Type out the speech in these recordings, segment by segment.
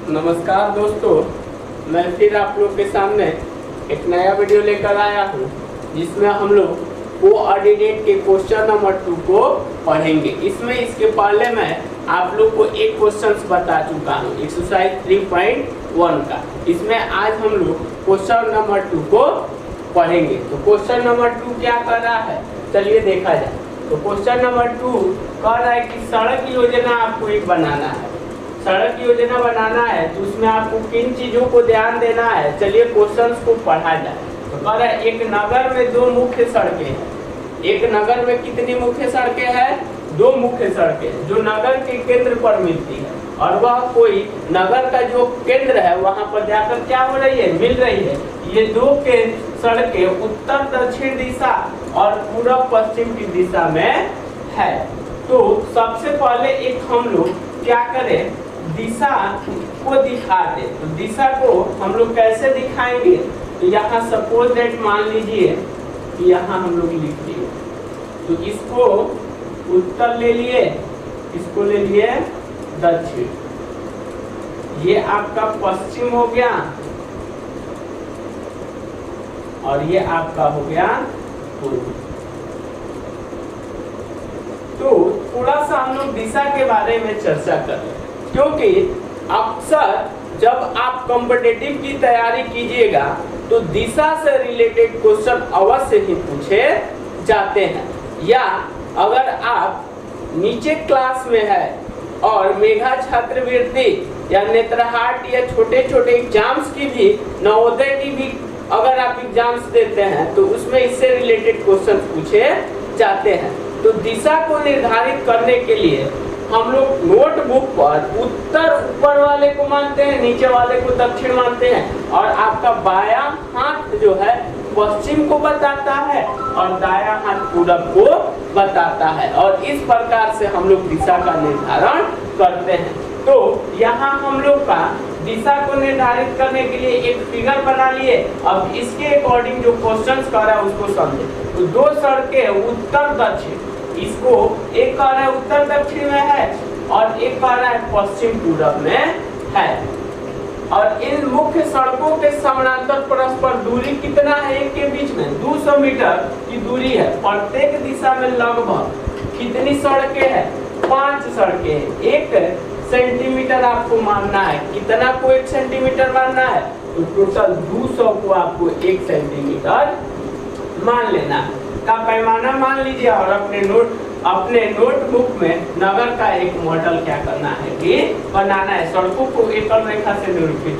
नमस्कार दोस्तों, मैं फिर आप लोग के सामने एक नया वीडियो लेकर आया हूँ जिसमें हम लोग कोऑर्डिनेट के क्वेश्चन नंबर 2 को पढ़ेंगे। इसके पहले मैं आप लोग को एक क्वेश्चन बता चुका हूँ एक्सरसाइज 3.1 का। इसमें आज हम लोग क्वेश्चन नंबर 2 को पढ़ेंगे। तो क्वेश्चन नंबर 2 क्या कर रहा है, चलिए देखा जाए। तो क्वेश्चन नंबर 2 कह रहा है कि सड़क योजना आपको एक बनाना है। सड़क योजना बनाना है तो उसमें आपको किन चीजों को ध्यान देना है, चलिए क्वेश्चंस को पढ़ा जाए। तो कह रहा है एक नगर में 2 मुख्य सड़कें हैं। एक नगर में कितनी मुख्य सड़कें हैं? 2 मुख्य सड़कें जो नगर के केंद्र पर मिलती है, और वह कोई नगर का जो केंद्र है वहां पर जाकर क्या हो रही है, मिल रही है। ये 2 के सड़कें उत्तर दक्षिण दिशा और पूर्व पश्चिम की दिशा में है। तो सबसे पहले एक हम लोग क्या करें, दिशा को दिखा दे। तो दिशा को हम लोग कैसे दिखाएंगे, तो यहाँ सपोज दैट मान लीजिए कि यहाँ हम लोग लिख दिए, तो इसको उत्तर ले लिए, इसको ले लिए दक्षिण, ये आपका पश्चिम हो गया और ये आपका हो गया पूर्व। तो थोड़ा सा हम लोग दिशा के बारे में चर्चा कर रहे हैं, क्योंकि अक्सर जब आप कॉम्पिटिटिव की तैयारी कीजिएगा तो दिशा से रिलेटेड क्वेश्चन अवश्य ही पूछे जाते हैं। या अगर आप नीचे क्लास में है और मेघा छात्रवृत्ति या नेत्रहाट या छोटे छोटे एग्जाम्स की भी, नवोदय की भी अगर आप एग्जाम्स देते हैं तो उसमें इससे रिलेटेड क्वेश्चन पूछे जाते हैं। तो दिशा को निर्धारित करने के लिए हम लोग नोटबुक पर उत्तर ऊपर वाले को मानते हैं, नीचे वाले को दक्षिण मानते हैं, और आपका बायां हाथ जो है पश्चिम को बताता है और दायां हाथ पूरब को बताता है, और इस प्रकार से हम लोग दिशा का निर्धारण करते हैं। तो यहाँ हम लोग का दिशा को निर्धारित करने के लिए एक फिगर बना लिए। अब इसके अकॉर्डिंग जो क्वेश्चंस कर रहा है उसको समझे। तो 2 सड़कें उत्तर दक्षिण, इसको एक कह रहा है उत्तर दक्षिण में है और एक कह रहा है पश्चिम पूरब में है। और इन मुख्य सड़कों के समानांतर परस्पर दूरी कितना है, एक के बीच में 200 मीटर की दूरी है। प्रत्येक दिशा में लगभग कितनी सड़कें हैं, 5 सड़कें हैं। 1 सेंटीमीटर आपको मानना है, कितना को 1 सेंटीमीटर मानना है, तो टोटल 200 को आपको 1 सेंटीमीटर मान लेना है का पैमाना मान लीजिए, और अपने नोटबुक में नगर का एक मॉडल क्या करना है कि बनाना है। सड़कों को एकल रेखा से निरूपित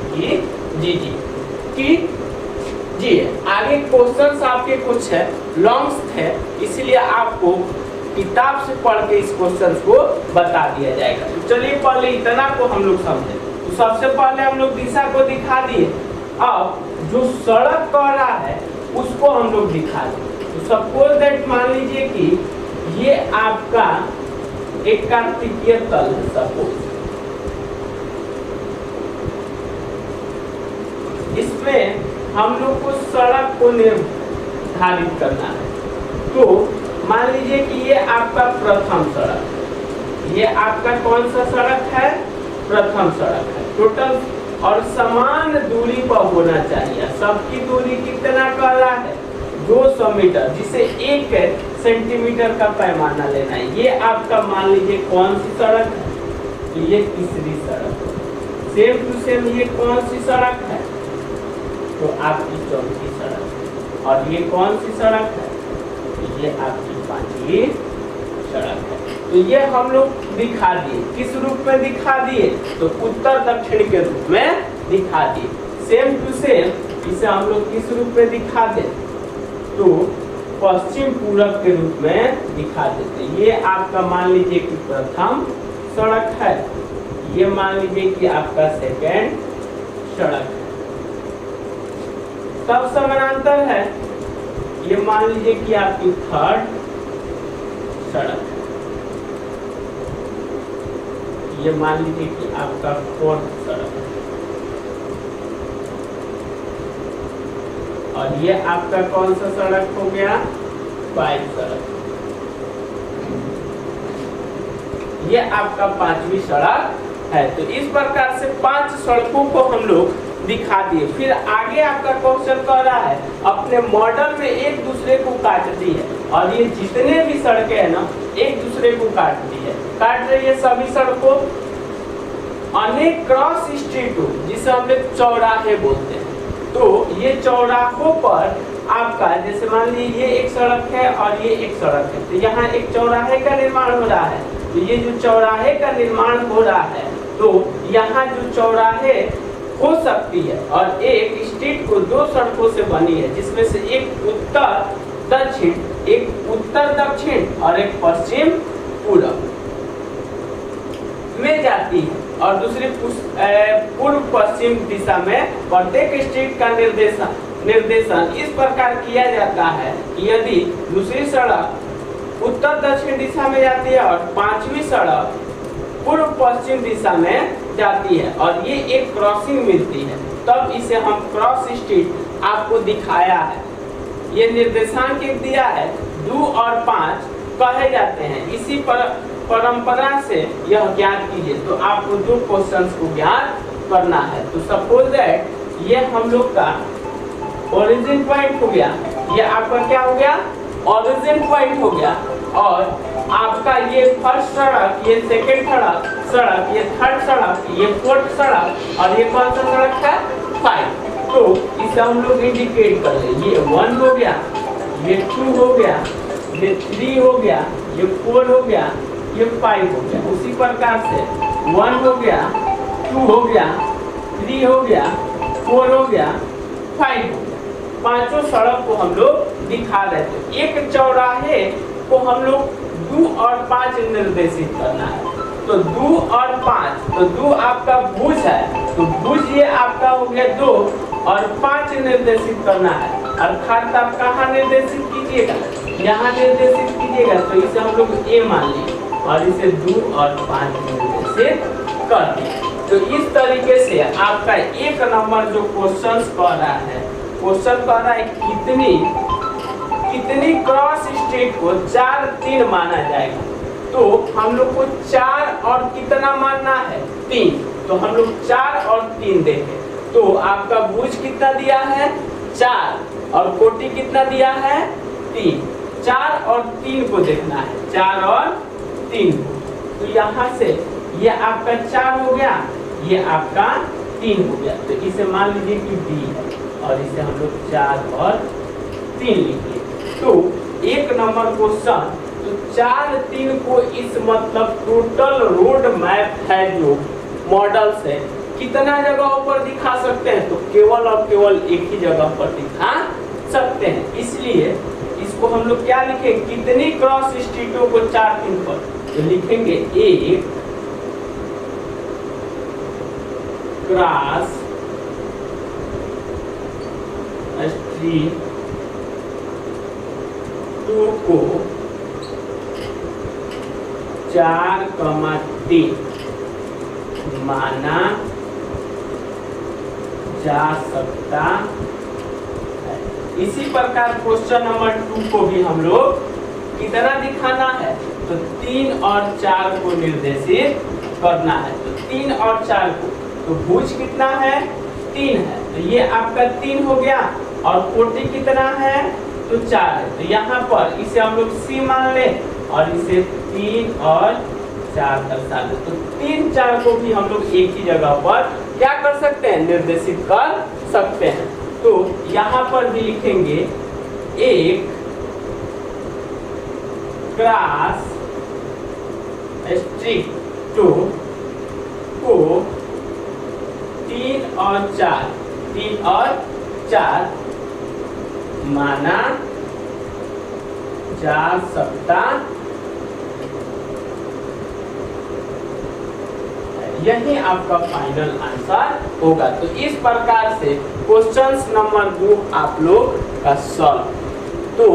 कीजिए। आगे क्वेश्चंस आपके कुछ है लॉन्ग्स थे, इसलिए आपको किताब से पढ़ के इस क्वेश्चन को बता दिया जाएगा। तो चलिए पहले इतना को हम लोग समझे। तो सबसे पहले हम लोग दिशा को दिखा दिए, अब जो सड़क कह रहा है उसको हम लोग दिखा दिए। तो सपोज दैट मान लीजिए कि ये आपका एक कार्तिकीय तल है। सपोज इसमें हम लोग को सड़क को निर्धारित करना है। तो मान लीजिए कि ये आपका प्रथम सड़क, ये आपका कौन सा सड़क है, प्रथम सड़क है। टोटल और समान दूरी पर होना चाहिए। सबकी दूरी कितना कर रहा है, 200 मीटर, जिसे 1 सेंटीमीटर का पैमाना लेना है। ये आपका मान लीजिए कौन सी सड़क है, तो ये तीसरी सड़क है। सेम टू सेम ये कौन सी सड़क है, तो आपकी चौथी सड़क है। और ये कौन सी सड़क है, तो ये आपकी 5वीं सड़क है। तो ये हम लोग दिखा दिए। किस रूप में दिखा दिए, तो उत्तर दक्षिण के रूप में दिखा दिए। सेम टू सेम इसे हम लोग किस रूप में दिखा दे, तो पश्चिम पूरब के रूप में दिखा देते। ये आपका मान लीजिए कि प्रथम सड़क है, ये मान लीजिए कि आपका सेकेंड सड़क है। तब समानांतर है, ये मान लीजिए कि आपकी 3rd सड़क है, ये मान लीजिए कि आपका 4th सड़क है, और ये आपका कौन सा सड़क हो गया, 5 सड़क। ये आपका 5वीं सड़क है। तो इस प्रकार से 5 सड़कों को हम लोग दिखा दिए। फिर आगे आपका क्वेश्चन कह रहा है अपने मॉडल में एक दूसरे को काटती है, और ये जितने भी सड़कें हैं ना एक दूसरे को काटती है, काट रही है सभी सड़कों। अनेक क्रॉस स्ट्रीट हो जिसे हम लोग चौराहे बोलते हैं। तो ये चौराहों पर आपका जैसे मान लीजिए ये एक सड़क है और ये एक सड़क है, तो यहाँ एक चौराहे का निर्माण हो रहा है। तो ये जो चौराहे का निर्माण हो रहा है, तो यहाँ जो चौराहे हो सकती है, और एक स्ट्रीट को 2 सड़कों से बनी है, जिसमें से एक उत्तर दक्षिण, एक उत्तर दक्षिण और एक पश्चिम पूर्व में जाती है, और दूसरी पूर्व पश्चिम दिशा में प्रत्येक स्ट्रीट का निर्देशन इस प्रकार किया जाता है कि यदि दूसरी सड़क उत्तर दक्षिण दिशा में जाती है और 5वीं सड़क पूर्व पश्चिम दिशा में जाती है और ये एक क्रॉसिंग मिलती है, तब इसे हम क्रॉस स्ट्रीट आपको दिखाया है। ये निर्देशांक एक दिया है 2 और 5 कहे जाते हैं। इसी परंपरा से यह ज्ञात कीजिए। तो आपको 2 क्वेश्चंस को ज्ञात करना है। तो सपोज दैट ये हम लोग का ओरिजिन पॉइंट हो गया, ये आपका क्या हो गया ओरिजिन पॉइंट हो गया, और आपका ये फर्स्ट सड़क, ये सेकंड सड़क, ये थर्ड सड़क, ये फोर्थ सड़क, और ये कौन सा सड़क है 5। तो इसे हम लोग इंडिकेट कर ले, ये 1 हो गया, ये 2 हो गया, ये 3 हो गया, ये 4 हो गया, ये 5 हो गया। उसी प्रकार से 1 हो गया, 2 हो गया, 3 हो गया, 4 हो गया, 5 हो गया। 5 सड़क को हम लोग दिखा रहे थे। एक चौराहे को हम लोग 2 और 5 निर्देशित करना है। तो 2 और 5, तो 2 आपका भुज है, तो भुज ये आपका हो गया 2 और 5 निर्देशित करना है। अर्थात आप कहाँ निर्देशित कीजिएगा, यहाँ निर्देशित कीजिएगा। तो इसे हम लोग ए मान लिए और इसे 2 और 5 निर्देशित कर दिए। तो इस तरीके से आपका 1 नंबर जो क्वेश्चन कह रहा है, क्वेश्चन कह रहा है कितनी क्रॉस स्ट्रीट को 4 3 माना जाएगा। तो हम लोग को 4 और कितना मानना है 3, तो हम लोग 4 और 3 देंगे। तो आपका भुज कितना दिया है 4 और कोटि कितना दिया है 3। 4 और 3 को देखना है, 4 और 3 को। तो यहाँ से ये आपका 4 हो गया, ये आपका 3 हो गया। तो इसे मान लीजिए कि बी है और इसे हम लोग 4 और 3 लिखिए। तो 1 नंबर क्वेश्चन, तो 4 3 को इस मतलब टोटल रोड मैप है जो मॉडल से कितना जगहों पर दिखा सकते हैं, तो केवल और केवल एक ही जगह पर दिखा सकते हैं। इसलिए इसको हम लोग क्या लिखें, कितनी क्रॉस स्ट्रीटों को 4 3 पर, तो लिखेंगे 1 क्रॉस स्ट्रीट 2 को 4,3 माना जा सकता है। इसी प्रकार क्वेश्चन नंबर 2 को भी हम लोग कितना दिखाना है, तो 3 और 4 को निर्देशित करना है। तो 3 और 4 को, तो भुज कितना है 3 है, तो ये आपका 3 हो गया, और कोटि कितना है तो 4 है। तो यहाँ पर इसे हम लोग सी मान ले और इसे 3 और 4 दर्शा दे। तो 3 4 को भी हम लोग एक ही जगह पर क्या कर सकते हैं, निर्देशित कर सकते हैं। तो यहाँ पर भी लिखेंगे 1 क्रॉस स्ट्रीट 2 को 3 और 4 माना जा सकता, यही आपका फाइनल आंसर होगा। तो इस प्रकार से क्वेश्चन नंबर 2 आप लोग का सॉल्व। तो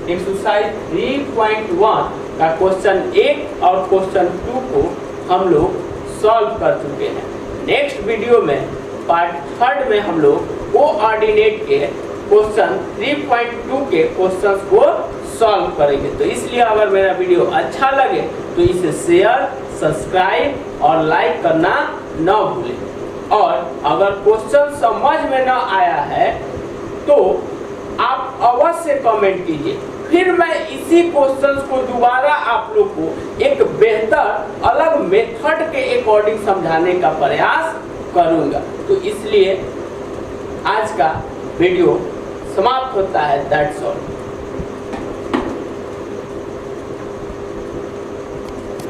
एक्सरसाइज 3.1 का क्वेश्चन 1 और क्वेश्चन 2 को हम लोग सॉल्व कर चुके हैं। नेक्स्ट वीडियो में पार्ट 3 में हम लोग कोऑर्डिनेट के क्वेश्चन 3.2 के क्वेश्चंस को सॉल्व करेंगे। तो इसलिए अगर मेरा वीडियो अच्छा लगे तो इसे शेयर, सब्सक्राइब और लाइक करना न भूलें। और अगर क्वेश्चन समझ में न आया है तो आप अवश्य कमेंट कीजिए, फिर मैं इसी क्वेश्चंस को दोबारा आप लोग को एक बेहतर अलग मेथड के अकॉर्डिंग समझाने का प्रयास करूंगा। तो इसलिए आज का वीडियो समाप्त होता है। That's all.